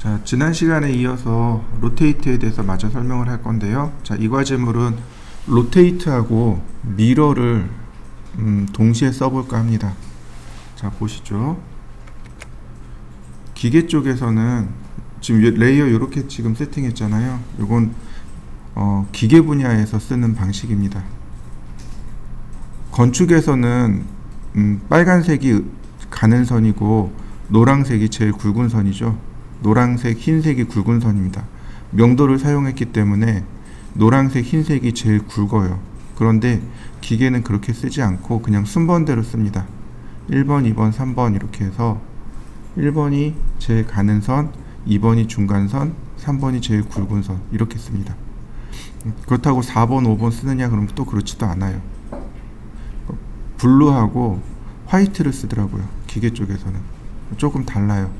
자, 지난 시간에 이어서 로테이트에 대해서 마저 설명을 할 건데요. 자, 이 과제물은 로테이트하고 미러를 동시에 써볼까 합니다. 자, 보시죠. 기계 쪽에서는 지금 레이어 이렇게 지금 세팅했잖아요. 이건 기계 분야에서 쓰는 방식입니다. 건축에서는 빨간색이 가는 선이고 노란색이 제일 굵은 선이죠. 노란색, 흰색이 굵은 선입니다. 명도를 사용했기 때문에 노란색, 흰색이 제일 굵어요. 그런데 기계는 그렇게 쓰지 않고 그냥 순번대로 씁니다. 1번, 2번, 3번 이렇게 해서 1번이 제일 가는 선, 2번이 중간선, 3번이 제일 굵은 선 이렇게 씁니다. 그렇다고 4번, 5번 쓰느냐 그러면 또 그렇지도 않아요. 블루하고 화이트를 쓰더라고요. 기계 쪽에서는 조금 달라요.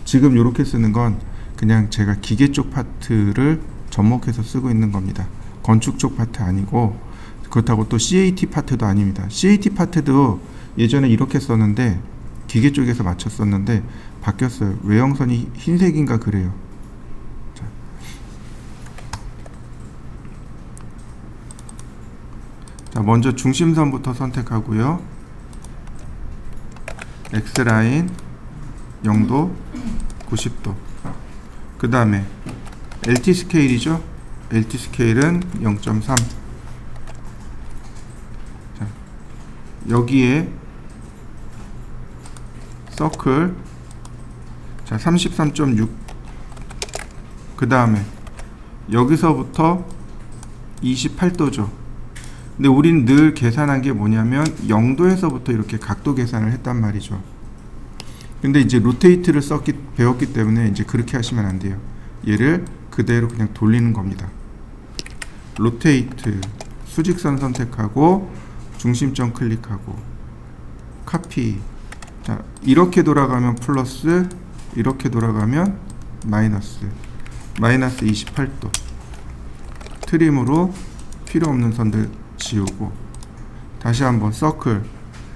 지금 이렇게 쓰는 건 그냥 제가 기계 쪽 파트를 접목해서 쓰고 있는 겁니다. 건축 쪽 파트 아니고, 그렇다고 또 CAT 파트도 아닙니다. CAT 파트도 예전에 이렇게 썼는데 기계 쪽에서 맞췄었는데 바뀌었어요. 외형선이 흰색인가 그래요. 자, 먼저 중심선부터 선택하고요. X라인 0도 90도. 그 다음에 LT 스케일이죠. LT 스케일은 0.3. 자, 여기에 서클, 자 33.6. 그 다음에 여기서부터 28도죠. 근데 우리는 늘 계산한 게 뭐냐면 0도에서부터 이렇게 각도 계산을 했단 말이죠. 근데 이제 로테이트를 배웠기 때문에 이제 그렇게 하시면 안 돼요. 얘를 그대로 그냥 돌리는 겁니다. 로테이트, 수직선 선택하고 중심점 클릭하고 카피. 자, 이렇게 돌아가면 플러스, 이렇게 돌아가면 마이너스 28도. 트림으로 필요 없는 선들 지우고 다시 한번 서클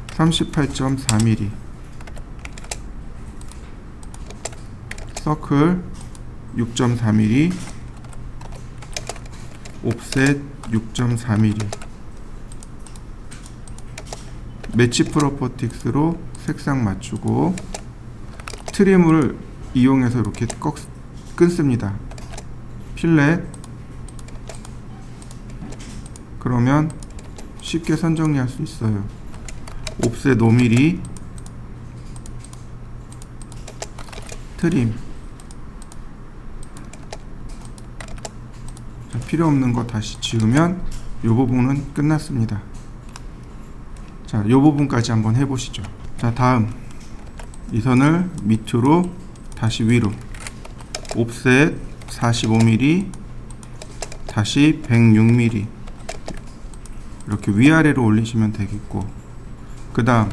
38.4mm, 서클 6.4mm, 옵셋 6.4mm. 매치 프로퍼틱스로 색상 맞추고 트림을 이용해서 이렇게 끊습니다. 필렛. 그러면 쉽게 선 정리할 수 있어요. 옵셋 5mm, 트림. 자, 필요 없는 거 다시 지우면 이 부분은 끝났습니다. 자, 이 부분까지 한번 해보시죠. 자, 다음 이 선을 밑으로 다시 위로 옵셋 45mm, 다시 106mm 이렇게 위아래로 올리시면 되겠고, 그 다음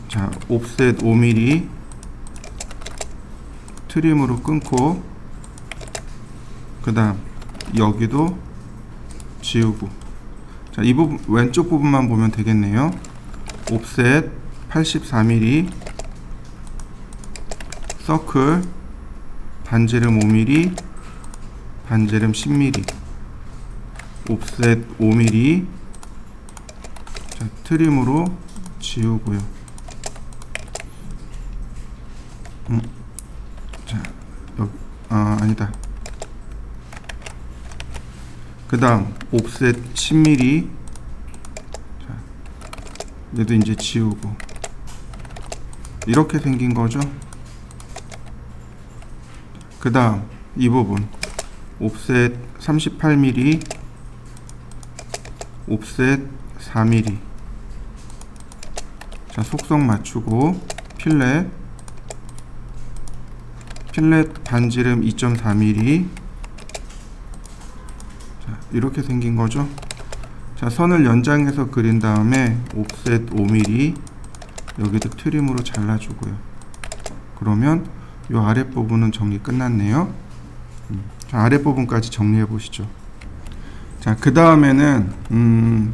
자 옵셋 5mm 트림으로 끊고, 그 다음 여기도 지우고, 자, 이 부분 왼쪽 부분만 보면 되겠네요. 옵셋 84mm, 서클 반지름 5mm, 반지름 10mm, 옵셋 5mm. 자, 트림으로 지우고요. 자, 여기 아니다. 그 다음 옵셋 10mm. 자, 얘도 이제 지우고. 이렇게 생긴 거죠. 그 다음 이 부분 옵셋 38mm, 옵셋 4mm. 자, 속성 맞추고 필렛 반지름 2.4mm. 자, 이렇게 생긴 거죠. 자, 선을 연장해서 그린 다음에 옵셋 5mm, 여기도 트림으로 잘라주고요. 그러면 이 아랫부분은 정리 끝났네요. 자, 아랫부분까지 정리해 보시죠. 자, 그 다음에는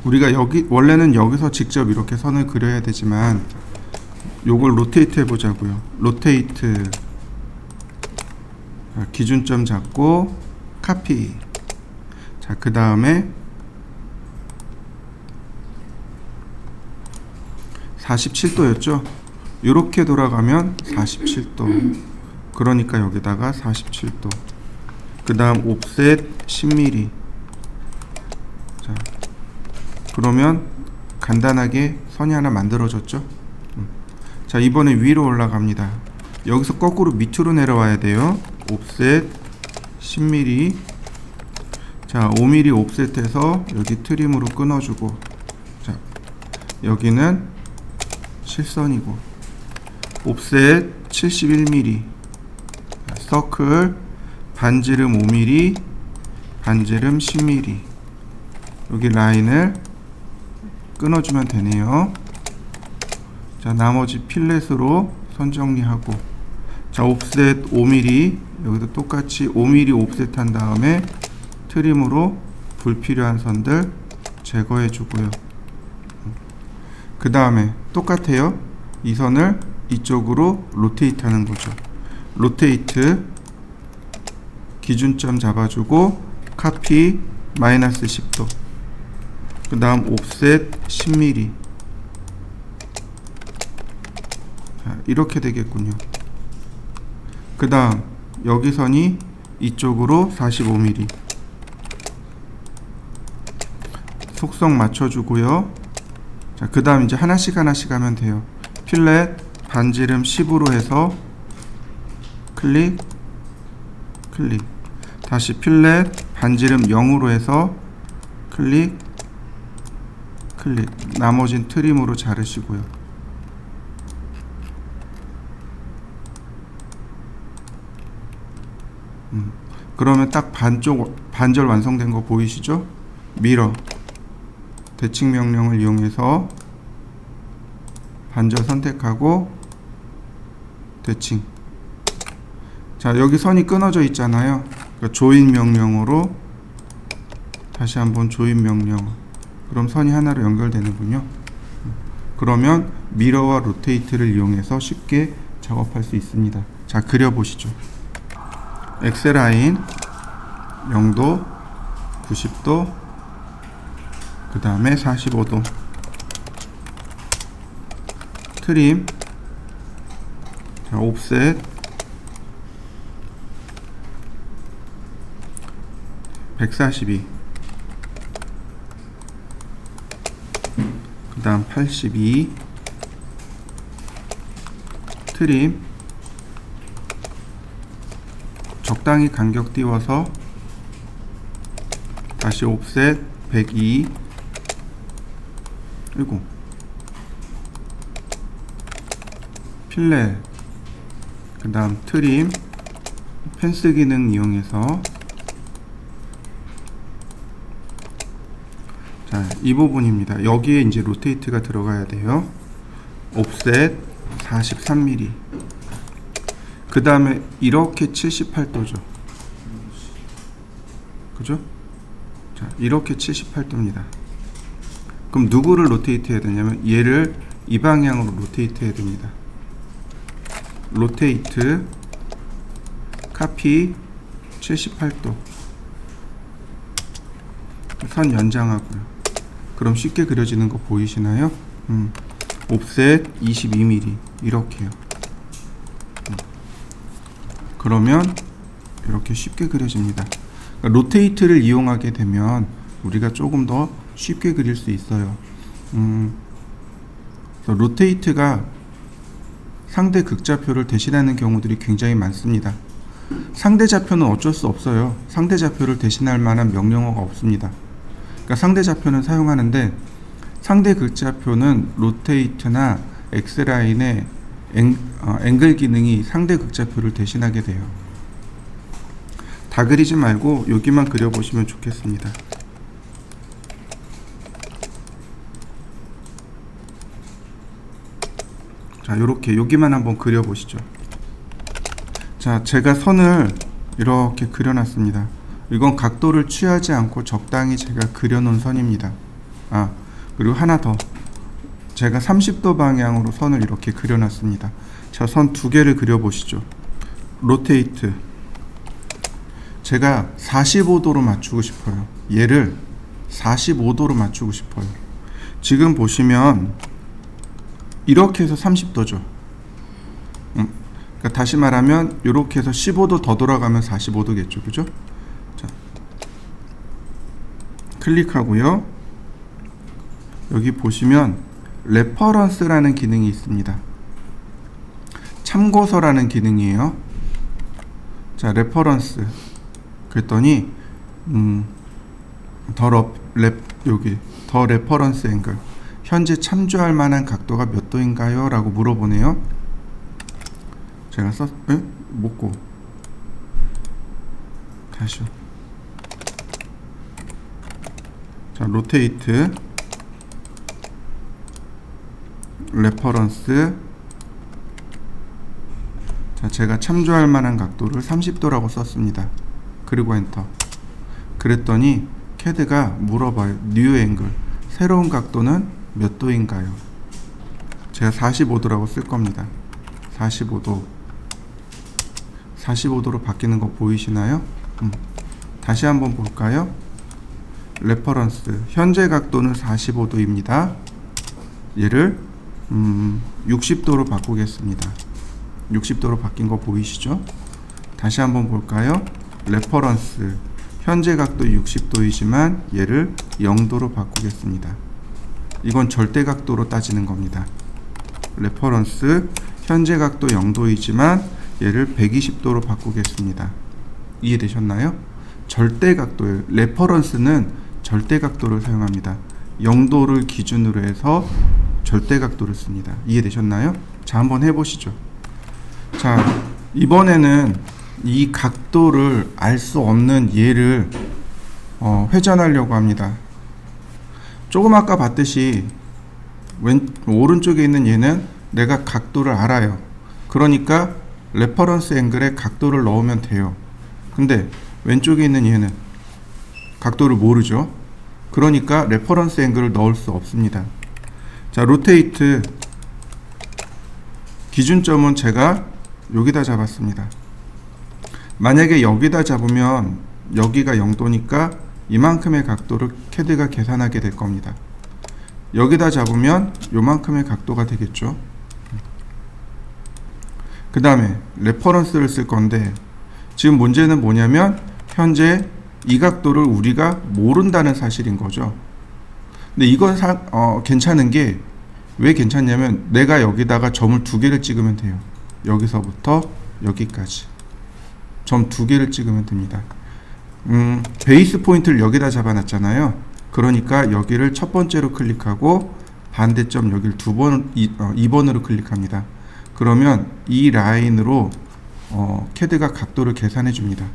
우리가 원래는 여기서 직접 이렇게 선을 그려야 되지만 요걸 로테이트 해보자고요. 로테이트 기준점 잡고 카피. 자, 그 다음에 47도였죠. 이렇게 돌아가면 47도. 그러니까 여기다가 47도. 그 다음 옵셋 10mm. 자, 그러면 간단하게 선이 하나 만들어졌죠. 자, 이번에 위로 올라갑니다. 여기서 거꾸로 밑으로 내려와야 돼요. 옵셋 10mm. 자, 5mm 옵셋해서 여기 트림으로 끊어주고, 자, 여기는 실선이고, 옵셋 71mm. 서클 반지름 5mm, 반지름 10mm. 여기 라인을 끊어주면 되네요. 자, 나머지 필렛으로 선 정리하고, 자, 옵셋 5mm. 여기도 똑같이 5mm 옵셋 한 다음에 트림으로 불필요한 선들 제거해 주고요. 그 다음에 똑같아요. 이 선을 이쪽으로 로테이트 하는 거죠. 로테이트 기준점 잡아주고 카피 마이너스 10도. 그 다음 옵셋 10mm. 자, 이렇게 되겠군요. 그 다음 여기 선이 이쪽으로 45mm. 속성 맞춰주고요. 자, 그 다음 이제 하나씩 하면 돼요. 필렛 반지름 10으로 해서 클릭, 클릭. 다시 필렛 반지름 0으로 해서 클릭, 클릭. 나머진 트림으로 자르시고요. 그러면 딱 반절 완성된 거 보이시죠? 미러 대칭 명령을 이용해서 반절 선택하고 대칭. 자, 여기 선이 끊어져 있잖아요. 그러니까 조인 명령으로 다시 한번 조인 명령. 그럼 선이 하나로 연결되는군요. 그러면 미러와 로테이트를 이용해서 쉽게 작업할 수 있습니다. 자, 그려보시죠. 엑셀라인 0도, 90도, 그 다음에 45도. 트림. 자, 옵셋 142. 그 다음 82. 트림. 적당히 간격 띄워서 다시 옵셋 102. 그리고 필렛. 그 다음 트림. 펜스 기능 이용해서, 자, 이 부분입니다. 여기에 이제 로테이트가 들어가야 돼요. 옵셋 43mm. 그 다음에 이렇게 78도죠. 그죠? 자, 이렇게 78도입니다. 그럼 누구를 로테이트 해야 되냐면 얘를 이 방향으로 로테이트 해야 됩니다. 로테이트 카피 78도. 선 연장하고요. 그럼 쉽게 그려지는 거 보이시나요? 옵셋 22mm. 이렇게요. 그러면 이렇게 쉽게 그려집니다. 그러니까 로테이트를 이용하게 되면 우리가 조금 더 쉽게 그릴 수 있어요. 로테이트가 상대 극좌표를 대신하는 경우들이 굉장히 많습니다. 상대 좌표는 어쩔 수 없어요. 상대 좌표를 대신할 만한 명령어가 없습니다. 그러니까 상대 좌표는 사용하는데, 상대 극좌표는 로테이트나 엑스라인의 앵글 기능이 상대 극좌표를 대신하게 돼요. 다 그리지 말고 여기만 그려보시면 좋겠습니다. 자, 요렇게 여기만 한번 그려보시죠. 자, 제가 선을 이렇게 그려놨습니다. 이건 각도를 취하지 않고 적당히 제가 그려놓은 선입니다. 그리고 하나 더, 제가 30도 방향으로 선을 이렇게 그려놨습니다. 자, 선 두 개를 그려보시죠. 로테이트 제가 45도로 맞추고 싶어요. 얘를 45도로 맞추고 싶어요. 지금 보시면 이렇게 해서 30도죠. 그러니까 다시 말하면 이렇게 해서 15도 더 돌아가면 45도겠죠. 그죠? 자, 클릭하고요. 여기 보시면 레퍼런스라는 기능이 있습니다. 참고서라는 기능이에요. 자, 레퍼런스 그랬더니 여기 더 레퍼런스 앵글, 현재 참조할 만한 각도가 몇 도인가요? 라고 물어보네요. 제가 먹고 다시요. 자, 로테이트 레퍼런스. 자, 제가 참조할 만한 각도를 30도라고 썼습니다. 그리고 엔터. 그랬더니 CAD가 물어봐요. 뉴 앵글, 새로운 각도는 몇 도인가요? 제가 45도라고 쓸 겁니다. 45도로 바뀌는 거 보이시나요? 다시 한번 볼까요? 레퍼런스, 현재 각도는 45도입니다. 얘를 60도로 바꾸겠습니다. 60도로 바뀐 거 보이시죠? 다시 한번 볼까요? 레퍼런스, 현재 각도 60도이지만 얘를 0도로 바꾸겠습니다. 이건 절대 각도로 따지는 겁니다. 레퍼런스, 현재 각도 0도이지만 얘를 120도로 바꾸겠습니다. 이해되셨나요? 절대 각도예요. 레퍼런스는 절대 각도를 사용합니다. 0도를 기준으로 해서 절대 각도를 씁니다. 이해되셨나요? 자, 한번 해보시죠. 자, 이번에는 이 각도를 알 수 없는 얘를 회전하려고 합니다. 조금 아까 봤듯이 오른쪽에 있는 얘는 내가 각도를 알아요. 그러니까 레퍼런스 앵글에 각도를 넣으면 돼요. 근데 왼쪽에 있는 얘는 각도를 모르죠. 그러니까 레퍼런스 앵글을 넣을 수 없습니다. 자, 로테이트 기준점은 제가 여기다 잡았습니다. 만약에 여기다 잡으면 여기가 0도니까 이만큼의 각도를 CAD가 계산하게 될 겁니다. 여기다 잡으면 요만큼의 각도가 되겠죠. 그 다음에 레퍼런스를 쓸 건데, 지금 문제는 뭐냐면 현재 이 각도를 우리가 모른다는 사실인 거죠. 근데 이건 괜찮은 게, 왜 괜찮냐면 내가 여기다가 점을 2개를 찍으면 돼요. 여기서부터 여기까지 점 2개를 찍으면 됩니다. 베이스 포인트를 여기다 잡아놨잖아요. 그러니까 여기를 첫 번째로 클릭하고 반대점 여기를 2번으로 클릭합니다. 그러면 이 라인으로 CAD가 각도를 계산해 줍니다.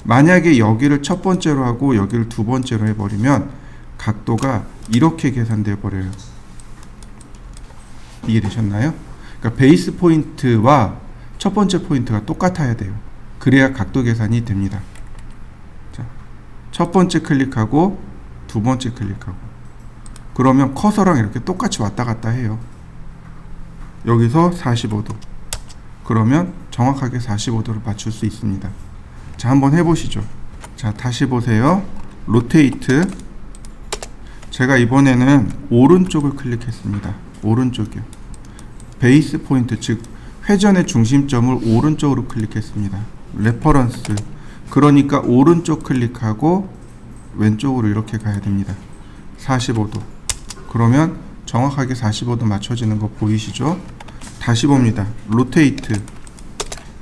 만약에 여기를 첫 번째로 하고 여기를 두 번째로 해버리면 각도가 이렇게 계산되어 버려요. 이해되셨나요? 그러니까 베이스 포인트와 첫 번째 포인트가 똑같아야 돼요. 그래야 각도 계산이 됩니다. 자, 첫 번째 클릭하고 두 번째 클릭하고, 그러면 커서랑 이렇게 똑같이 왔다 갔다 해요. 여기서 45도. 그러면 정확하게 45도를 맞출 수 있습니다. 자, 한번 해보시죠. 자, 다시 보세요. 로테이트. 제가 이번에는 오른쪽을 클릭했습니다. 오른쪽이요. 베이스 포인트, 즉 회전의 중심점을 오른쪽으로 클릭했습니다. 레퍼런스. 그러니까 오른쪽 클릭하고 왼쪽으로 이렇게 가야 됩니다. 45도. 그러면 정확하게 45도 맞춰지는 거 보이시죠? 다시 봅니다. 로테이트.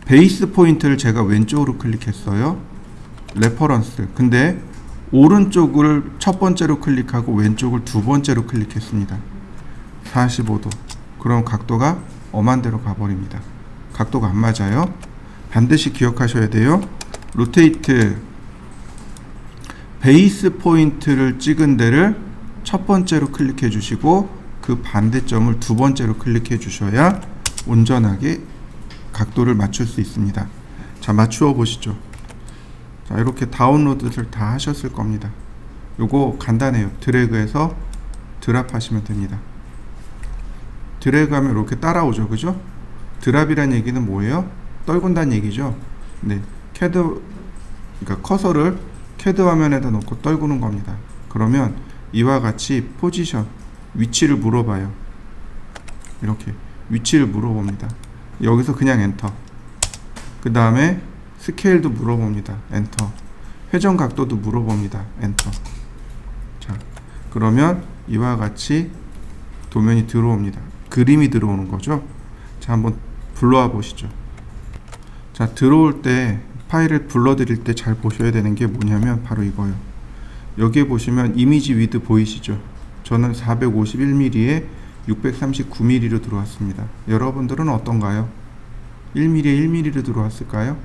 베이스 포인트를 제가 왼쪽으로 클릭했어요. 레퍼런스. 근데 오른쪽을 첫 번째로 클릭하고 왼쪽을 두 번째로 클릭했습니다. 45도. 그럼 각도가 엄한 데로 가버립니다. 각도가 안 맞아요. 반드시 기억하셔야 돼요. 로테이트. 베이스 포인트를 찍은 데를 첫 번째로 클릭해 주시고 그 반대점을 두 번째로 클릭해 주셔야 온전하게 각도를 맞출 수 있습니다. 자, 맞추어 보시죠. 자, 이렇게 다운로드를 다 하셨을 겁니다. 요거 간단해요. 드래그해서 드랍 하시면 됩니다. 드래그하면 이렇게 따라오죠. 그죠? 드랍이란 얘기는 뭐예요? 떨군다는 얘기죠. 네, CAD 그러니까 커서를 CAD 화면에다 놓고 떨구는 겁니다. 그러면 이와 같이 포지션, 위치를 물어봐요. 이렇게 위치를 물어봅니다. 여기서 그냥 엔터. 그 다음에 스케일도 물어봅니다. 엔터. 회전 각도도 물어봅니다. 엔터. 자, 그러면 이와 같이 도면이 들어옵니다. 그림이 들어오는 거죠. 자, 한번 불러와 보시죠. 자, 들어올 때 파일을 불러드릴 때 잘 보셔야 되는 게 뭐냐면 바로 이거예요. 여기에 보시면 이미지 위드 보이시죠? 저는 451mm에 639mm로 들어왔습니다. 여러분들은 어떤가요? 1mm에 1mm로 들어왔을까요?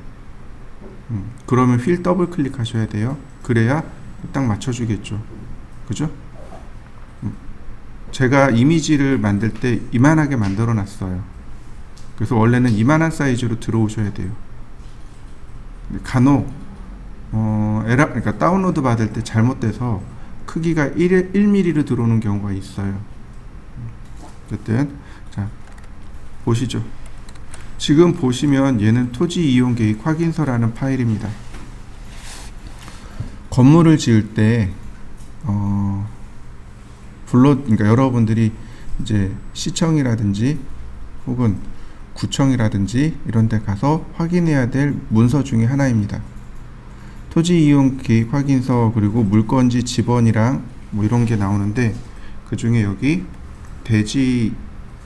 그러면 휠 더블 클릭하셔야 돼요. 그래야 딱 맞춰주겠죠. 그죠? 제가 이미지를 만들 때 이만하게 만들어 놨어요. 그래서 원래는 이만한 사이즈로 들어오셔야 돼요. 간혹 그러니까 다운로드 받을 때 잘못돼서 크기가 1mm로 들어오는 경우가 있어요. 어쨌든 자, 보시죠. 지금 보시면 얘는 토지 이용 계획 확인서라는 파일입니다. 건물을 지을 때 그러니까 여러분들이 이제 시청이라든지 혹은 구청이라든지 이런 데 가서 확인해야 될 문서 중에 하나입니다. 토지 이용 계획 확인서, 그리고 물건지 지번이랑 뭐 이런 게 나오는데, 그 중에 여기 대지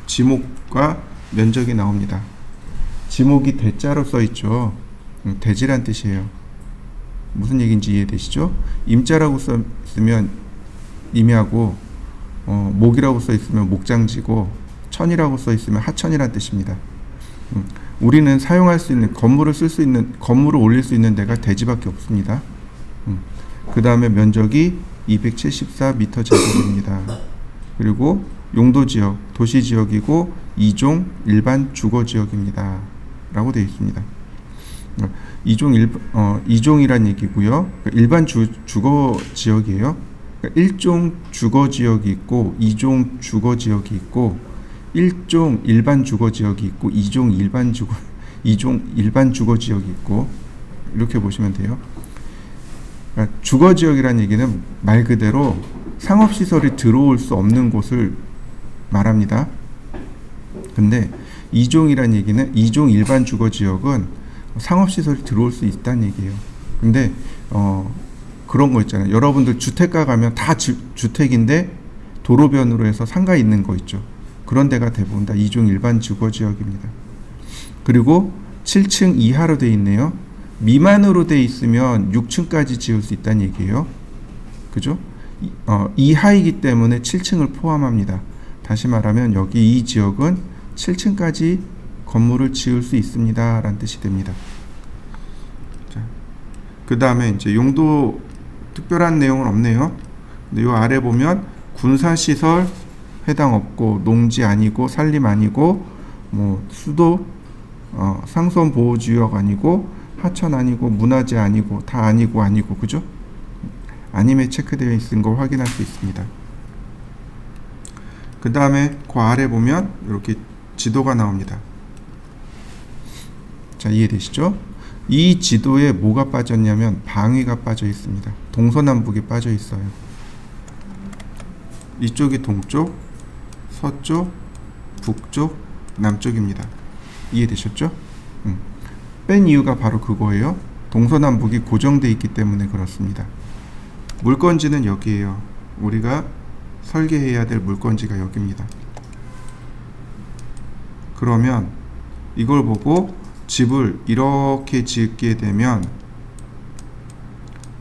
지목과 면적이 나옵니다. 지목이 대자로 써 있죠. 대지란 뜻이에요. 무슨 얘기인지 이해되시죠? 임자라고 써 있으면 임야고, 목이라고 써 있으면 목장지고, 천이라고 써 있으면 하천이란 뜻입니다. 우리는 사용할 수 있는, 건물을 쓸 수 있는, 건물을 올릴 수 있는 데가 대지밖에 없습니다. 그 다음에 면적이 274m 제곱입니다. 그리고 용도지역, 도시지역이고 2종 일반 주거지역입니다. 라고 되어 있습니다. 2종이란 얘기고요. 일반 주거지역이에요. 1종 주거지역이 있고 2종 주거지역이 있고 1종 일반 주거지역이 있고 2종 일반 주거지역이 있고, 이렇게 보시면 돼요. 그러니까 주거지역이라는 얘기는 말 그대로 상업시설이 들어올 수 없는 곳을 말합니다. 근데 2종이라는 얘기는 2종 일반 주거지역은 상업시설이 들어올 수 있다는 얘기예요. 근데 그런 거 있잖아요. 여러분들 주택가 가면 다 주택인데 도로변으로 해서 상가 있는 거 있죠. 그런 데가 대부분 다 2종 일반 주거지역입니다. 그리고 7층 이하로 되어 있네요. 미만으로 되어 있으면 6층까지 지을 수 있다는 얘기예요. 그죠? 이하이기 때문에 7층을 포함합니다. 다시 말하면 여기 이 지역은 7층까지 건물을 지을 수 있습니다. 라는 뜻이 됩니다. 그 다음에 이제 용도 특별한 내용은 없네요. 근데 요 아래 보면 군사시설 해당 없고, 농지 아니고, 산림 아니고, 뭐 수도, 상수원 보호구역 아니고, 하천 아니고, 문화재 아니고, 다 아니고, 그죠? 아님에 체크되어 있는 걸 확인할 수 있습니다. 그 다음에 그 아래 보면 이렇게 지도가 나옵니다. 자, 이해되시죠? 이 지도에 뭐가 빠졌냐면 방위가 빠져 있습니다. 동서남북이 빠져 있어요. 이쪽이 동쪽, 서쪽, 북쪽, 남쪽입니다. 이해되셨죠? 뺀 이유가 바로 그거예요. 동서남북이 고정되어 있기 때문에 그렇습니다. 물건지는 여기에요. 우리가 설계해야 될 물건지가 여기입니다. 그러면 이걸 보고 집을 이렇게 짓게 되면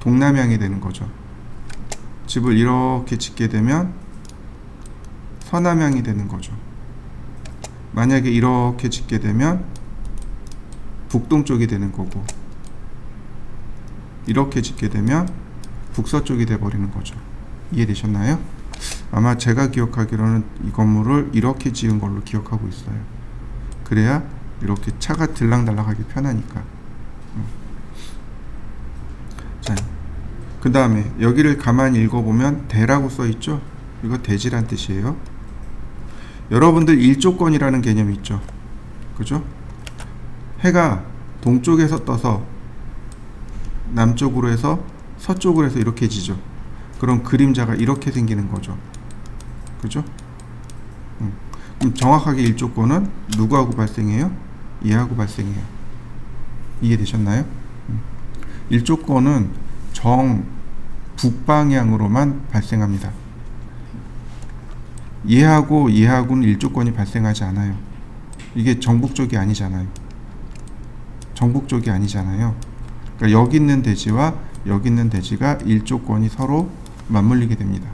동남향이 되는 거죠. 집을 이렇게 짓게 되면 서남향이 되는 거죠. 만약에 이렇게 짓게 되면 북동쪽이 되는 거고, 이렇게 짓게 되면 북서쪽이 돼버리는 거죠. 이해되셨나요? 아마 제가 기억하기로는 이 건물을 이렇게 지은 걸로 기억하고 있어요. 그래야 이렇게 차가 들락날락하기 편하니까. 자, 그 다음에 여기를 가만히 읽어보면 대라고 써있죠. 이거 대지란 뜻이에요. 여러분들 일조권이라는 개념이 있죠. 그죠? 해가 동쪽에서 떠서 남쪽으로 해서 서쪽으로 해서 이렇게 지죠. 그럼 그림자가 이렇게 생기는 거죠. 그죠? 그럼 정확하게 일조권은 누구하고 발생해요? 얘하고 발생해요. 이해되셨나요? 일조권은 정 북방향으로만 발생합니다. 얘하고는 일조권이 발생하지 않아요. 이게 정북쪽이 아니잖아요. 정북쪽이 아니잖아요. 그러니까 여기 있는 대지와 여기 있는 대지가 일조권이 서로 맞물리게 됩니다.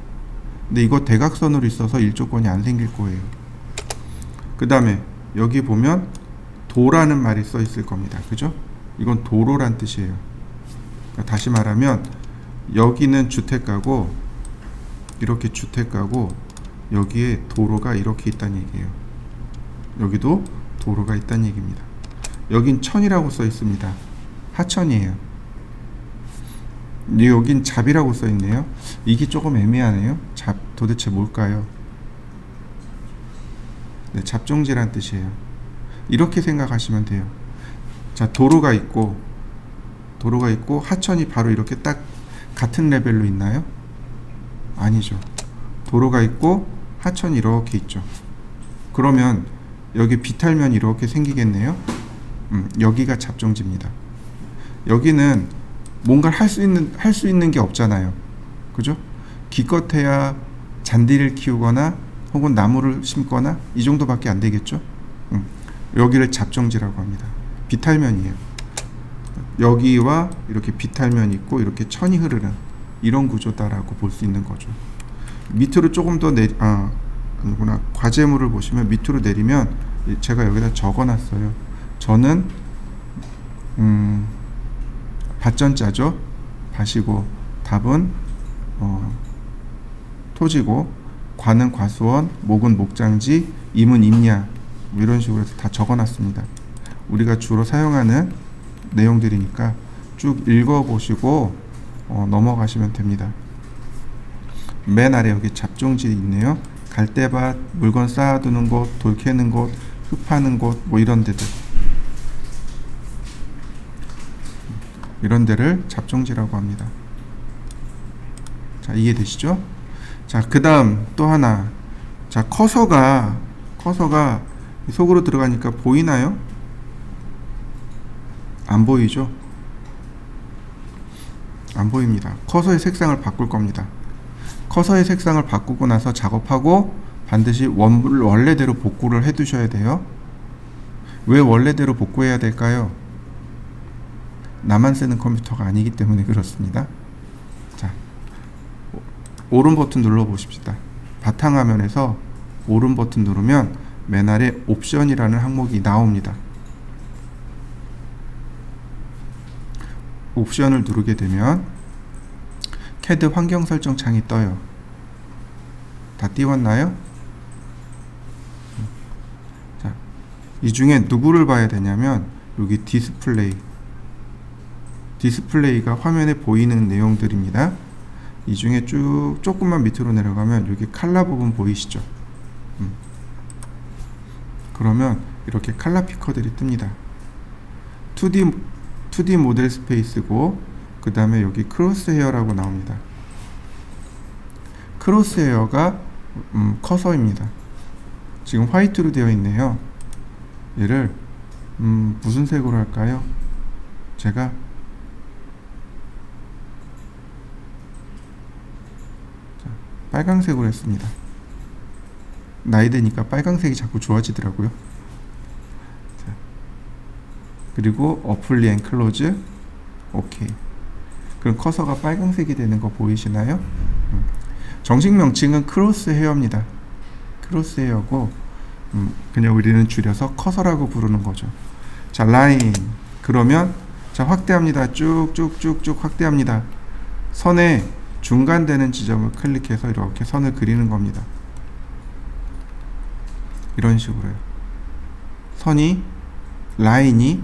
근데 이거 대각선으로 있어서 일조권이 안 생길 거예요. 그 다음에 여기 보면 도라는 말이 써 있을 겁니다. 그죠? 이건 도로란 뜻이에요. 그러니까 다시 말하면 여기는 주택가고 이렇게 주택가고 여기에 도로가 이렇게 있다는 얘기예요. 여기도 도로가 있다는 얘기입니다. 여긴 천이라고 써 있습니다. 하천이에요. 여긴 잡이라고 써 있네요. 이게 조금 애매하네요. 잡 도대체 뭘까요? 네, 잡종지란 뜻이에요. 이렇게 생각하시면 돼요. 자, 도로가 있고 하천이 바로 이렇게 딱 같은 레벨로 있나요? 아니죠. 도로가 있고 하천이 이렇게 있죠. 그러면 여기 비탈면이 이렇게 생기겠네요. 여기가 잡종지입니다. 여기는 뭔가를 할 수 있는 게 없잖아요. 그죠? 기껏해야 잔디를 키우거나 혹은 나무를 심거나 이 정도밖에 안 되겠죠? 여기를 잡종지라고 합니다. 비탈면이에요. 여기와 이렇게 비탈면이 있고 이렇게 천이 흐르는 이런 구조다라고 볼 수 있는 거죠. 밑으로 조금 더 아니구나. 과제물을 보시면 밑으로 내리면 제가 여기다 적어놨어요. 저는 밭전자죠. 밭이고 답은 토지고 과는 과수원, 목은 목장지, 임은 임야 뭐 이런 식으로 해서 다 적어놨습니다. 우리가 주로 사용하는 내용들이니까 쭉 읽어보시고 넘어가시면 됩니다. 맨 아래 여기 잡종지 있네요. 갈대밭, 물건 쌓아두는 곳, 돌 캐는 곳, 흡하는 곳 뭐 이런 데들, 이런 데를 잡종지라고 합니다. 자, 이해되시죠? 자, 그 다음 또 하나. 자, 커서가 속으로 들어가니까 보이나요? 안 보이죠? 안 보입니다. 커서의 색상을 바꿀 겁니다. 커서의 색상을 바꾸고 나서 작업하고 반드시 원래대로 복구를 해 두셔야 돼요. 왜 원래대로 복구해야 될까요? 나만 쓰는 컴퓨터가 아니기 때문에 그렇습니다. 자, 오른 버튼 눌러 보십시다. 바탕화면에서 오른 버튼 누르면 맨 아래 옵션이라는 항목이 나옵니다. 옵션을 누르게 되면 CAD 환경 설정 창이 떠요. 다 띄웠나요? 자, 이 중에 누구를 봐야 되냐면 여기 디스플레이가 화면에 보이는 내용들입니다. 이 중에 쭉 조금만 밑으로 내려가면 여기 칼라 부분 보이시죠? 그러면 이렇게 칼라 피커들이 뜹니다. 2D 모델 스페이스고 그 다음에 여기 크로스 헤어라고 나옵니다. 크로스 헤어가 커서입니다. 지금 화이트로 되어 있네요. 얘를 무슨 색으로 할까요? 제가 빨강색으로 했습니다. 나이 드니까 빨강색이 자꾸 좋아지더라고요. 자, 그리고 어플리 앤 클로즈 오케이. 그럼 커서가 빨강색이 되는 거 보이시나요? 정식 명칭은 크로스 헤어입니다. 크로스 헤어고 그냥 우리는 줄여서 커서라고 부르는 거죠. 자, 라인. 그러면 자, 확대합니다. 쭉쭉쭉쭉 확대합니다. 선의 중간되는 지점을 클릭해서 이렇게 선을 그리는 겁니다. 이런 식으로요. 라인이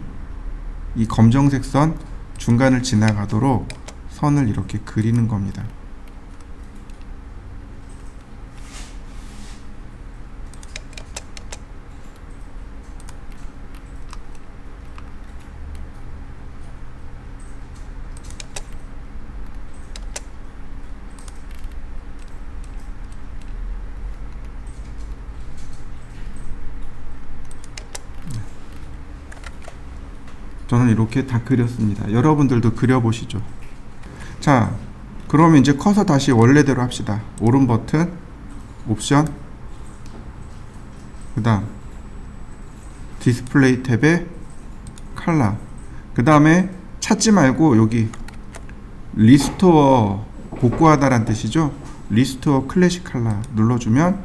이 검정색 선 중간을 지나가도록 선을 이렇게 그리는 겁니다. 저는 이렇게 다 그렸습니다. 여러분들도 그려보시죠. 자, 그러면 이제 커서 다시 원래대로 합시다. 오른 버튼, 옵션, 그 다음 디스플레이 탭에 컬러, 그 다음에 찾지 말고 여기 리스토어 복구하다란 뜻이죠. 리스토어 클래식 컬러 눌러주면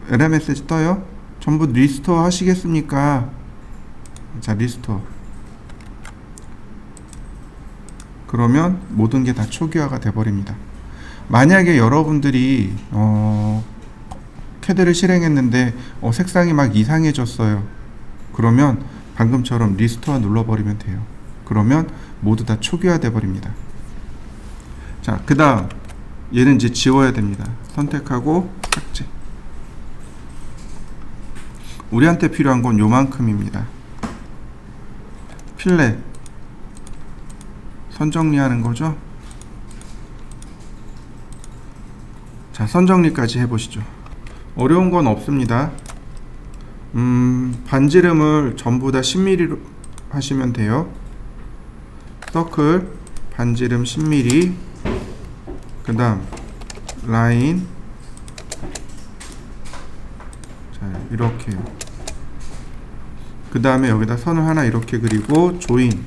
에러 메시지 떠요. 전부 리스토어 하시겠습니까? 자, 리스토어. 그러면 모든 게 다 초기화가 돼버립니다. 만약에 여러분들이 캐드를 실행했는데 색상이 막 이상해졌어요. 그러면 방금처럼 리스토어 눌러버리면 돼요. 그러면 모두 다 초기화 돼버립니다. 자, 그 다음 얘는 이제 지워야 됩니다. 선택하고 삭제. 우리한테 필요한 건 요만큼입니다. 필렛 선정리하는 거죠. 자, 선정리까지 해보시죠. 어려운 건 없습니다. 반지름을 전부 다 10mm로 하시면 돼요. 서클 반지름 10mm, 그 다음 라인, 자, 이렇게요. 그 다음에 여기다 선을 하나 이렇게 그리고 조인,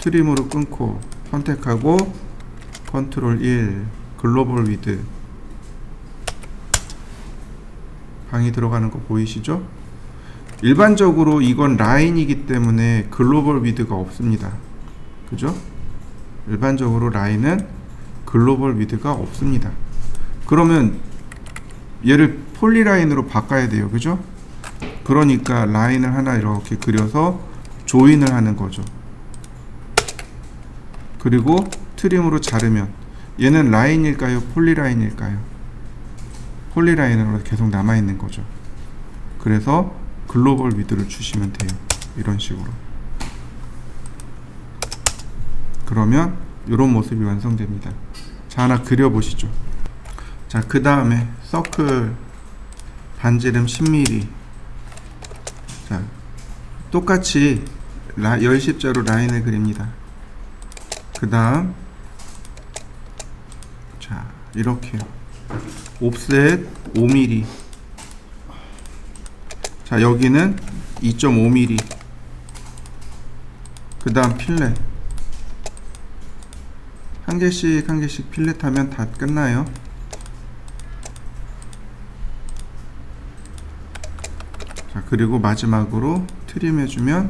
트림으로 끊고 선택하고 컨트롤 1, 글로벌 위드. 방이 들어가는 거 보이시죠? 일반적으로 이건 라인이기 때문에 글로벌 위드가 없습니다. 그죠? 일반적으로 라인은 글로벌 위드가 없습니다. 그러면 얘를 폴리라인으로 바꿔야 돼요. 그죠? 그러니까 라인을 하나 이렇게 그려서 조인을 하는 거죠. 그리고 트림으로 자르면 얘는 라인일까요? 폴리라인일까요? 폴리라인으로 계속 남아있는 거죠. 그래서 글로벌 위드를 주시면 돼요. 이런 식으로. 그러면 이런 모습이 완성됩니다. 자, 하나 그려보시죠. 자, 그 다음에 서클 반지름 10mm. 자, 똑같이 열십자로 라인을 그립니다. 그 다음 자, 이렇게요. 옵셋 5mm. 자, 여기는 2.5mm. 그 다음 필렛 한 개씩 한 개씩 필렛 하면 다 끝나요. 자, 그리고 마지막으로 트림 해주면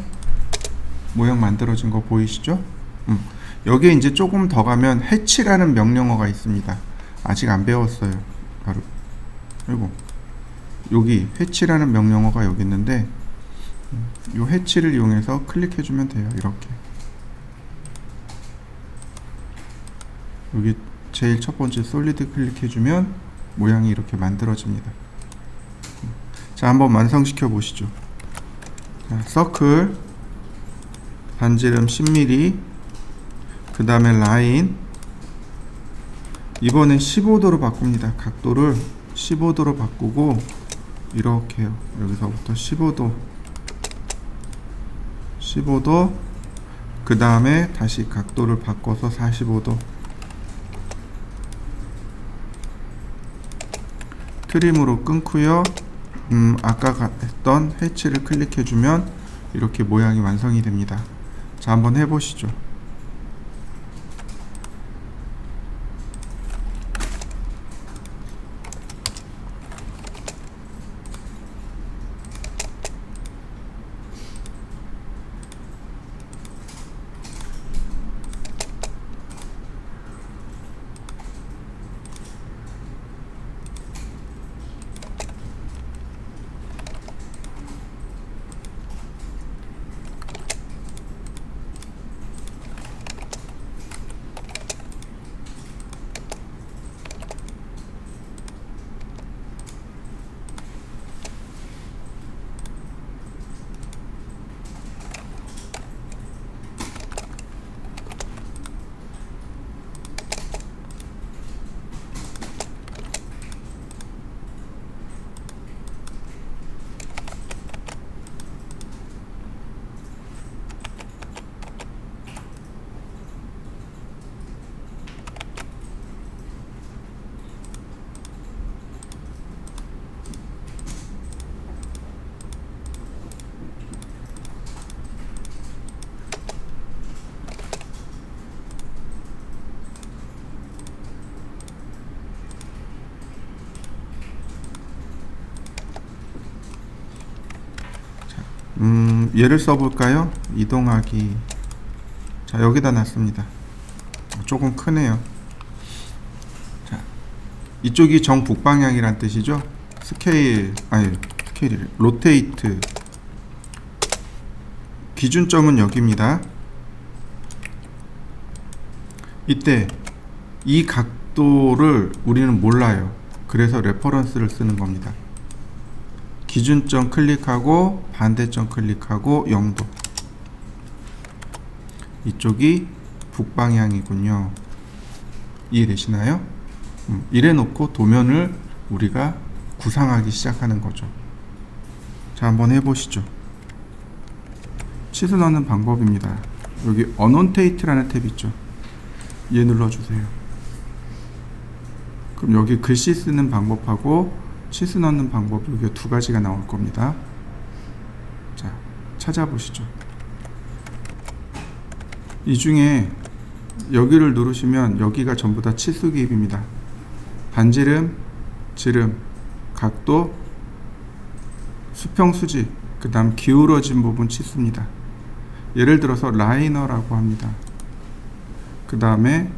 모양 만들어진 거 보이시죠? 여기에 이제 조금 더 가면 해치라는 명령어가 있습니다. 아직 안 배웠어요. 바로 그리고 여기 해치라는 명령어가 여기 있는데 이 해치를 이용해서 클릭해주면 돼요. 이렇게 여기 제일 첫 번째 솔리드 클릭해주면 모양이 이렇게 만들어집니다. 자, 한번 완성시켜 보시죠. 자, 서클 반지름 10mm, 그 다음에 라인, 이번엔 15도로 바꿉니다. 각도를 15도로 바꾸고 이렇게요. 여기서부터 15도, 그 다음에 다시 각도를 바꿔서 45도, 트림으로 끊고요. 아까 했던 해치를 클릭해주면 이렇게 모양이 완성이 됩니다. 자, 한번 해보시죠. 얘를 써볼까요? 이동하기. 자, 여기다 놨습니다. 조금 크네요. 자, 이쪽이 정북방향이란 뜻이죠. 스케일이 로테이트. 기준점은 여기입니다. 이때 이 각도를 우리는 몰라요. 그래서 레퍼런스를 쓰는 겁니다. 기준점 클릭하고 반대점 클릭하고 0도. 이쪽이 북방향이군요. 이해되시나요? 이래 놓고 도면을 우리가 구상하기 시작하는 거죠. 자, 한번 해보시죠. 치수 넣는 방법입니다. 여기 어논테이트라는 탭 있죠. 얘 눌러주세요. 그럼 여기 글씨 쓰는 방법하고 치수 넣는 방법, 여기 두 가지가 나올 겁니다. 자, 찾아보시죠. 이 중에 여기를 누르시면 여기가 전부 다 치수 기입입니다. 반지름, 지름, 각도, 수평, 수직, 그 다음 기울어진 부분 치수입니다. 예를 들어서 라이너라고 합니다. 그 다음에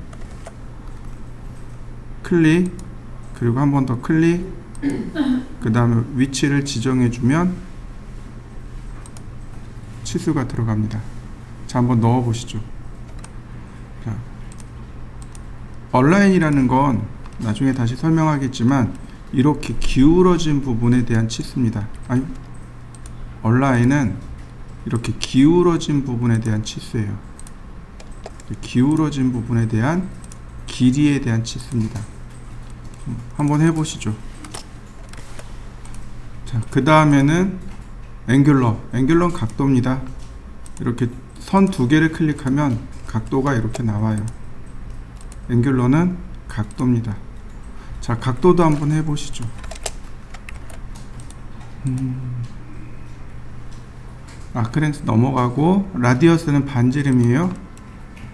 클릭, 그리고 한 번 더 클릭, 그 다음에 위치를 지정해주면 치수가 들어갑니다. 자, 한번 넣어보시죠. 자, 얼라인이라는 건 나중에 다시 설명하겠지만 이렇게 기울어진 부분에 대한 치수입니다. 아니, 얼라인은 이렇게 기울어진 부분에 대한 치수예요. 기울어진 부분에 대한 길이에 대한 치수입니다. 한번 해보시죠. 자, 그 다음에는 앵귤러는 각도입니다. 이렇게 선 두 개를 클릭하면 각도가 이렇게 나와요. 앵귤러는 각도입니다. 자, 각도도 한번 해보시죠. 아크렌스 넘어가고, 라디어스는 반지름이에요.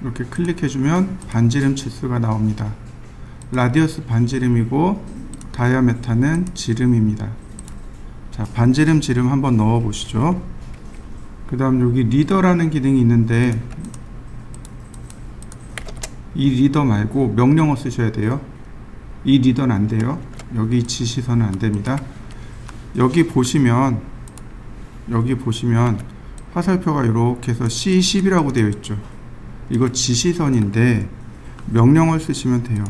이렇게 클릭해주면 반지름 치수가 나옵니다. 라디어스 반지름이고 다이아메타는 지름입니다. 자, 반지름, 지름 한번 넣어 보시죠. 그 다음 여기 리더라는 기능이 있는데 이 리더 말고 명령어 쓰셔야 돼요. 이 리더는 안 돼요. 여기 지시선은 안 됩니다. 여기 보시면 화살표가 이렇게 해서 C10이라고 되어 있죠. 이거 지시선인데 명령을 쓰시면 돼요.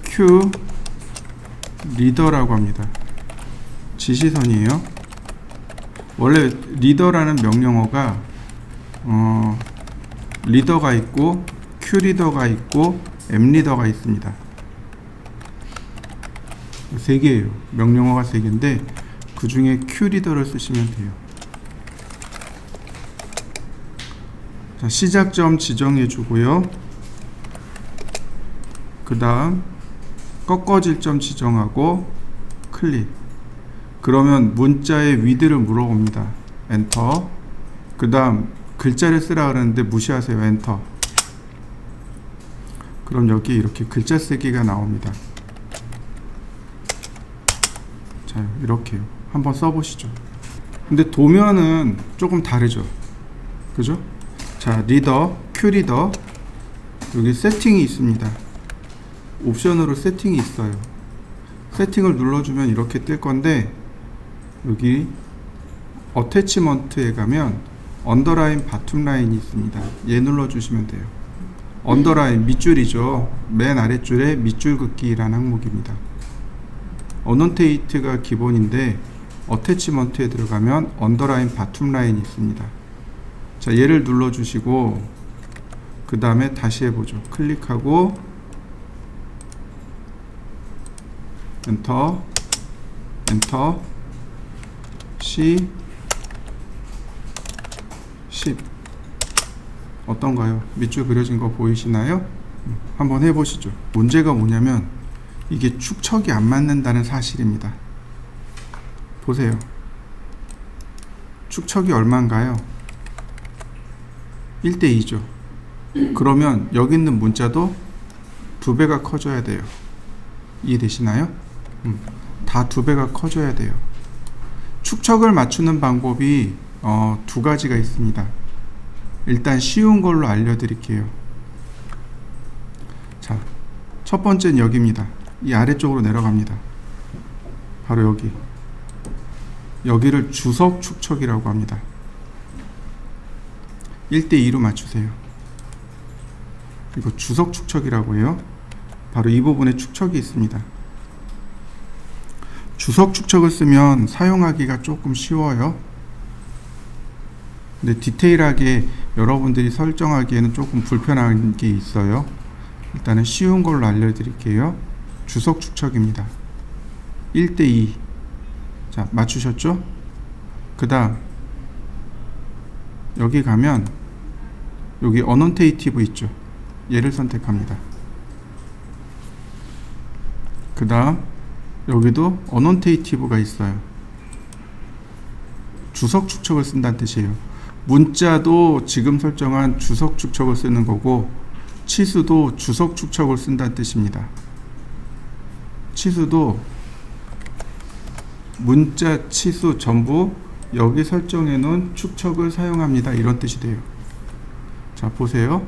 Q 리더라고 합니다. 지시선이에요. 원래 리더라는 명령어가 리더가 있고 Q 리더가 있고 M 리더가 있습니다. 세 개예요. 명령어가 세 개인데 그 중에 Q 리더를 쓰시면 돼요. 자, 시작점 지정해 주고요. 그 다음 꺾어질 점 지정하고 클릭. 그러면 문자의 위드를 물어봅니다. 엔터. 그 다음 글자를 쓰라 그러는데 무시하세요. 엔터. 그럼 여기 이렇게 글자 쓰기가 나옵니다. 자, 이렇게요. 한번 써보시죠. 근데 도면은 조금 다르죠. 그죠? 자, 리더, Q 리더. 여기 세팅이 있습니다. 옵션으로 세팅이 있어요. 세팅을 눌러주면 이렇게 뜰 건데, 여기 어태치먼트에 가면 언더라인, 바텀라인이 있습니다. 얘 눌러주시면 돼요. 언더라인, 밑줄이죠. 맨 아랫줄에 밑줄 긋기라는 항목입니다. 어논테이트가 기본인데 어태치먼트에 들어가면 언더라인, 바텀라인이 있습니다. 자, 얘를 눌러주시고 그 다음에 다시 해보죠. 클릭하고 엔터, 엔터, C 10. 어떤가요? 밑줄 그려진 거 보이시나요? 한번 해보시죠. 문제가 뭐냐면 이게 축척이 안 맞는다는 사실입니다. 보세요. 축척이 얼마인가요? 1:2죠. 그러면 여기 있는 문자도 2배가 커져야 돼요. 이해되시나요? 다 2배가 커져야 돼요. 축척을 맞추는 방법이 두 가지가 있습니다. 일단 쉬운 걸로 알려드릴게요. 자, 첫 번째는 여기입니다. 이 아래쪽으로 내려갑니다. 바로 여기를 주석 축척이라고 합니다. 1대2로 맞추세요. 이거 주석 축척이라고 해요. 바로 이 부분에 축척이 있습니다. 주석 축척을 쓰면 사용하기가 조금 쉬워요. 근데 디테일하게 여러분들이 설정하기에는 조금 불편한 게 있어요. 일단은 쉬운 걸로 알려드릴게요. 주석 축척입니다. 1대2. 자, 맞추셨죠? 그 다음 여기 가면 여기 어넌테이티브 있죠? 얘를 선택합니다. 그 다음 여기도 어넌테이티브가 있어요. 주석 축척을 쓴다는 뜻이에요. 문자도 지금 설정한 주석 축척을 쓰는 거고, 치수도 주석 축척을 쓴다는 뜻입니다. 치수도 문자 치수 전부 여기 설정해 놓은 축척을 사용합니다. 이런 뜻이 돼요. 자, 보세요.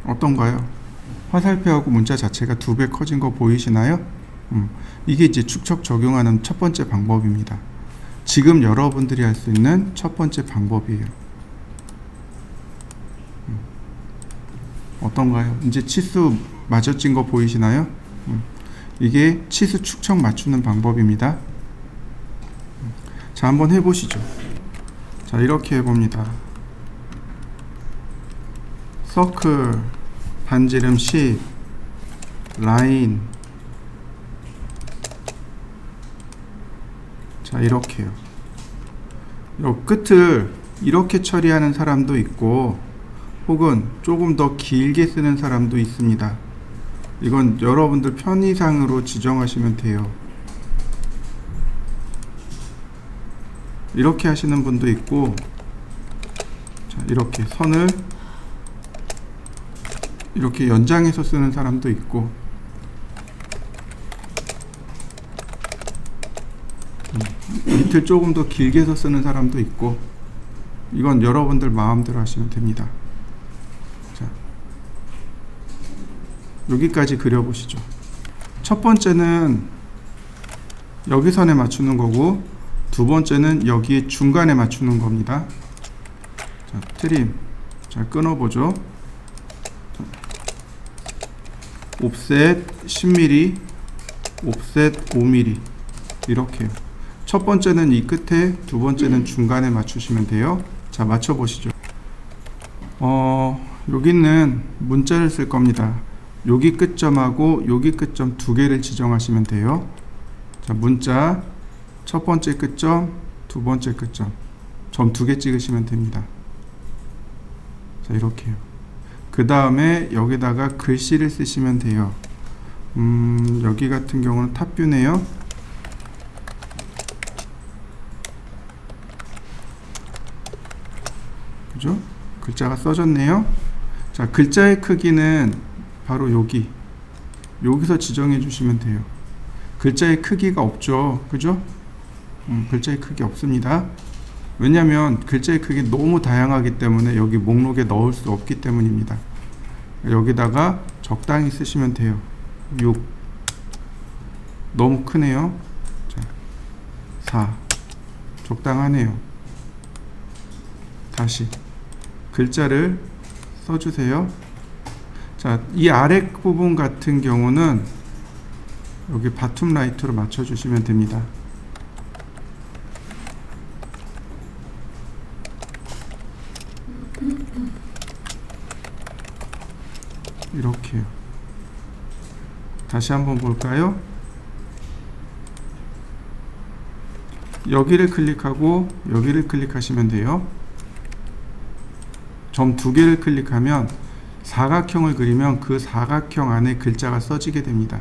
어떤가요? 화살표하고 문자 자체가 2배 커진 거 보이시나요? 이게 이제 축척 적용하는 첫 번째 방법입니다. 지금 여러분들이 할 수 있는 첫 번째 방법이에요. 어떤가요? 이제 치수 맞춰진 거 보이시나요? 이게 치수 축척 맞추는 방법입니다. 자, 한번 해보시죠. 자, 이렇게 해봅니다. 서클, 반지름 10, 라인. 자, 이렇게요. 요 끝을 이렇게 처리하는 사람도 있고, 혹은 조금 더 길게 쓰는 사람도 있습니다. 이건 여러분들 편의상으로 지정하시면 돼요. 이렇게 하시는 분도 있고, 자, 이렇게 선을 이렇게 연장해서 쓰는 사람도 있고, 밑을 조금 더 길게 해서 쓰는 사람도 있고, 이건 여러분들 마음대로 하시면 됩니다. 자, 여기까지 그려보시죠. 첫 번째는 여기 선에 맞추는 거고, 두 번째는 여기에 중간에 맞추는 겁니다. 자, 트림 잘 끊어보죠. 자, 옵셋 10mm, 옵셋 5mm. 이렇게요. 첫 번째는 이 끝에, 두 번째는 중간에 맞추시면 돼요. 자, 맞춰보시죠. 여기는 문자를 쓸 겁니다. 여기 끝점하고 여기 끝점 두 개를 지정하시면 돼요. 자, 문자 첫 번째 끝점, 두 번째 끝점, 점 2개 찍으시면 됩니다. 자, 이렇게요. 그 다음에 여기다가 글씨를 쓰시면 돼요. 여기 같은 경우는 탑뷰네요. 그죠? 글자가 써졌네요. 자, 글자의 크기는 바로 여기서 지정해 주시면 돼요. 글자의 크기가 없죠. 그죠? 글자의 크기 없습니다. 왜냐하면 글자의 크기 너무 다양하기 때문에 여기 목록에 넣을 수 없기 때문입니다. 여기다가 적당히 쓰시면 돼요. 6. 너무 크네요. 자, 4. 적당하네요. 다시 글자를 써주세요. 자, 이 아래 부분 같은 경우는 여기 바툼 라이트로 맞춰주시면 됩니다. 이렇게요. 다시 한번 볼까요? 여기를 클릭하고 여기를 클릭하시면 돼요. 점 2개를 클릭하면 사각형을 그리면 그 사각형 안에 글자가 써지게 됩니다.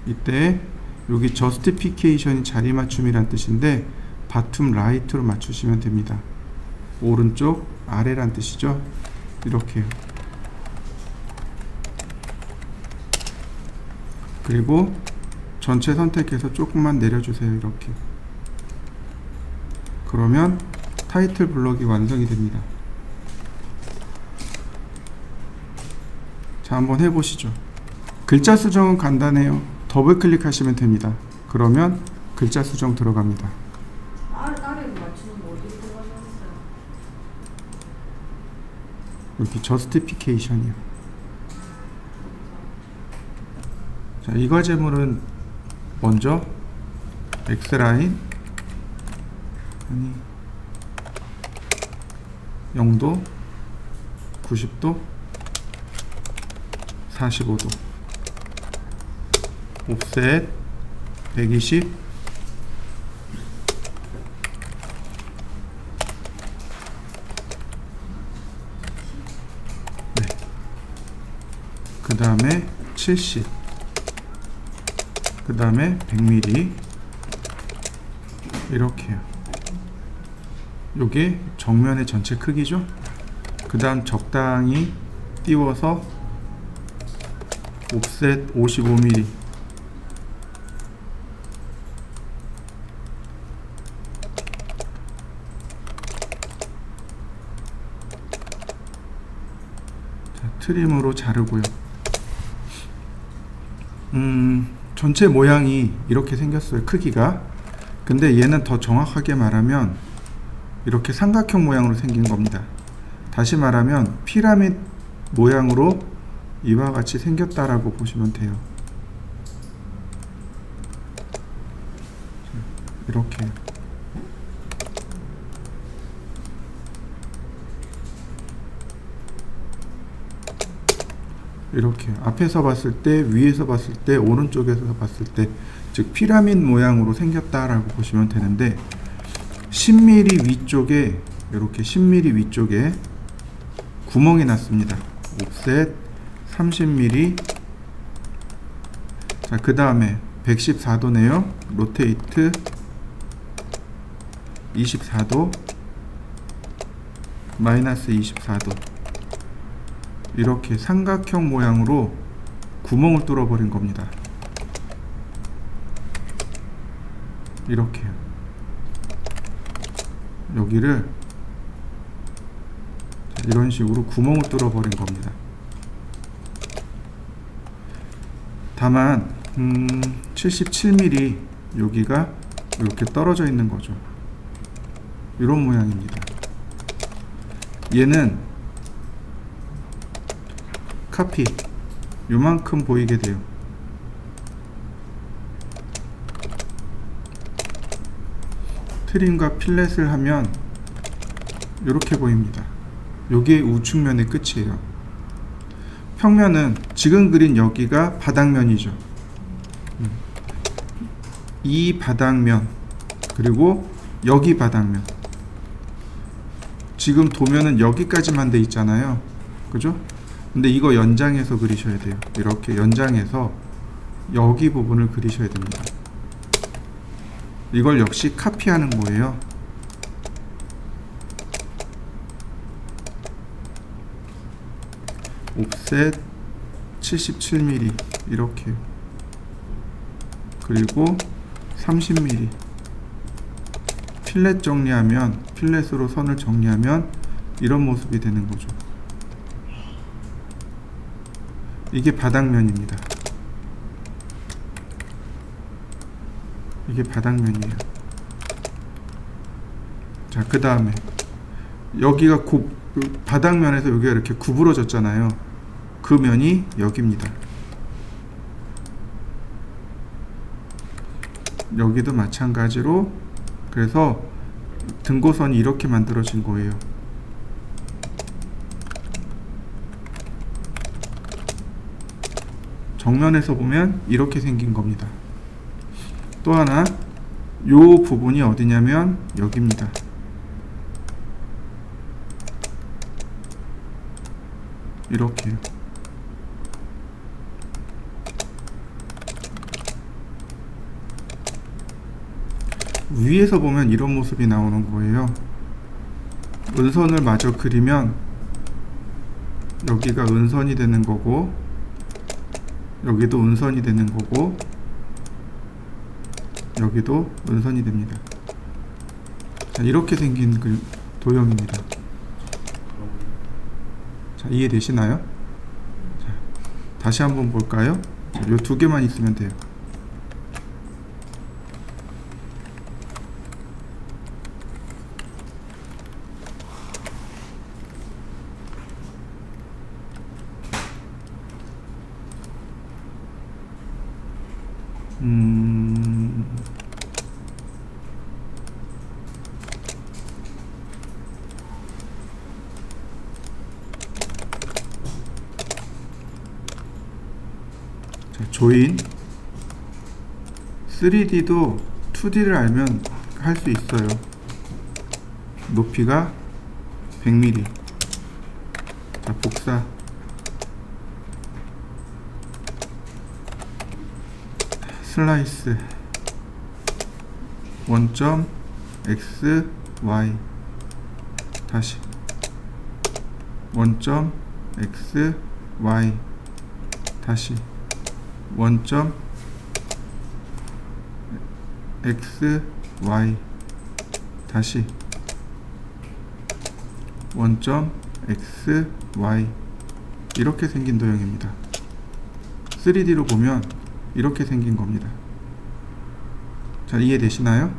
이때 여기 저스티피케이션이 자리 맞춤이란 뜻인데 바툼 라이트로 맞추시면 됩니다. 오른쪽 아래란 뜻이죠. 이렇게요. 그리고 전체 선택해서 조금만 내려주세요. 이렇게. 그러면 타이틀 블럭이 완성이 됩니다. 자, 한번 해보시죠. 글자 수정은 간단해요. 더블 클릭하시면 됩니다. 그러면 글자 수정 들어갑니다. 아래로 맞추는 거 어디로 들어가셨어요? 여기 저스티피케이션이요. 자, 이 과제물은 먼저 X라인 0도, 90도, 45도, 옵셋 120, 네. 그 다음에 70, 그 다음에 100mm 이렇게요. 요게 정면의 전체 크기죠. 그 다음 적당히 띄워서 옵셋 55mm, 자, 트림으로 자르고요. 전체 모양이 이렇게 생겼어요. 크기가. 근데 얘는 더 정확하게 말하면 이렇게 삼각형 모양으로 생긴 겁니다. 다시 말하면 피라미드 모양으로 이와 같이 생겼다라고 보시면 돼요. 이렇게. 이렇게 앞에서 봤을 때, 위에서 봤을 때, 오른쪽에서 봤을 때, 즉 피라미드 모양으로 생겼다라고 보시면 되는데, 10mm 위쪽에, 이렇게 10mm 위쪽에 구멍이 났습니다. 옵셋 30mm. 자, 그 다음에 114도네요. 로테이트 24도, 마이너스 24도. 이렇게 삼각형 모양으로 구멍을 뚫어버린 겁니다. 이렇게요. 여기를 이런 식으로 구멍을 뚫어버린 겁니다. 다만 77mm 여기가 이렇게 떨어져 있는 거죠. 이런 모양입니다. 얘는 카피 요만큼 보이게 돼요. 트림과 필렛을 하면 이렇게 보입니다. 요게 우측면의 끝이에요. 평면은 지금 그린 여기가 바닥면이죠. 이 바닥면 그리고 여기 바닥면. 지금 도면은 여기까지만 돼 있잖아요. 그죠? 근데 이거 연장해서 그리셔야 돼요. 이렇게 연장해서 여기 부분을 그리셔야 됩니다. 이걸 역시 카피하는 거예요. 옵셋 77mm 이렇게, 그리고 30mm. 필렛 정리하면, 필렛으로 선을 정리하면 이런 모습이 되는 거죠. 이게 바닥면입니다. 이게 바닥면이에요. 자, 그 다음에 여기가 바닥면에서 여기가 이렇게 구부러졌잖아요. 그 면이 여기입니다. 여기도 마찬가지로. 그래서 등고선이 이렇게 만들어진 거예요. 정면에서 보면 이렇게 생긴 겁니다. 또 하나, 요 부분이 어디냐면 여기입니다. 이렇게요. 위에서 보면 이런 모습이 나오는 거예요. 은선을 마저 그리면 여기가 은선이 되는 거고, 여기도 운선이 되는 거고 여기도 운선이 됩니다. 자, 이렇게 생긴 그 도형입니다. 자, 이해되시나요? 자, 다시 한번 볼까요? 요 두 개만 있으면 돼요. 조인 3D도 2D를 알면 할 수 있어요. 높이가 100mm. 자, 복사. 슬라이스 원점 x y 다시 원점 x y 다시 원점 x y 다시 원점 x y 이렇게 생긴 도형입니다. 3D로 보면 이렇게 생긴 겁니다. 자, 이해되시나요?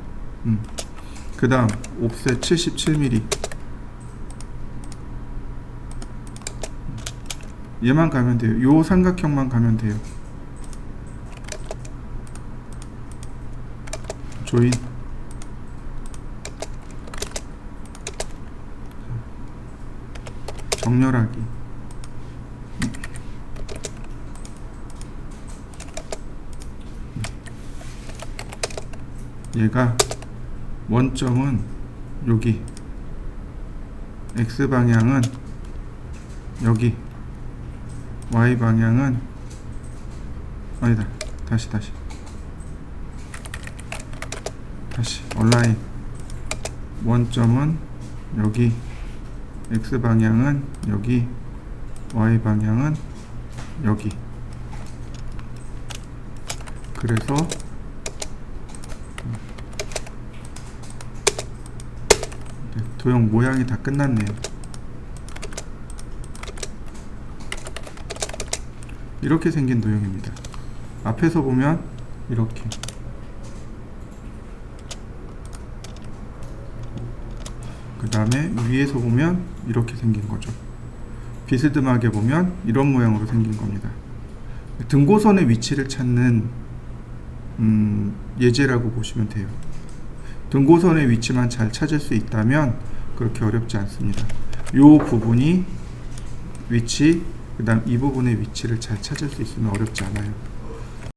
그 다음 옵셋 77mm. 얘만 가면 돼요. 요 삼각형만 가면 돼요. 조인 정렬하기. 얘가 원점은 여기, X방향은 여기, Y방향은 아니다. 다시 온라인. 원점은 여기, X방향은 여기, Y방향은 여기. 그래서 도형 모양이 다 끝났네요. 이렇게 생긴 도형입니다. 앞에서 보면 이렇게, 그 다음에 위에서 보면 이렇게 생긴 거죠. 비스듬하게 보면 이런 모양으로 생긴 겁니다. 등고선의 위치를 찾는 예제라고 보시면 돼요. 등고선의 위치만 잘 찾을 수 있다면 그렇게 어렵지 않습니다. 요 부분이 위치, 그 다음 이 부분의 위치를 잘 찾을 수 있으면 어렵지 않아요.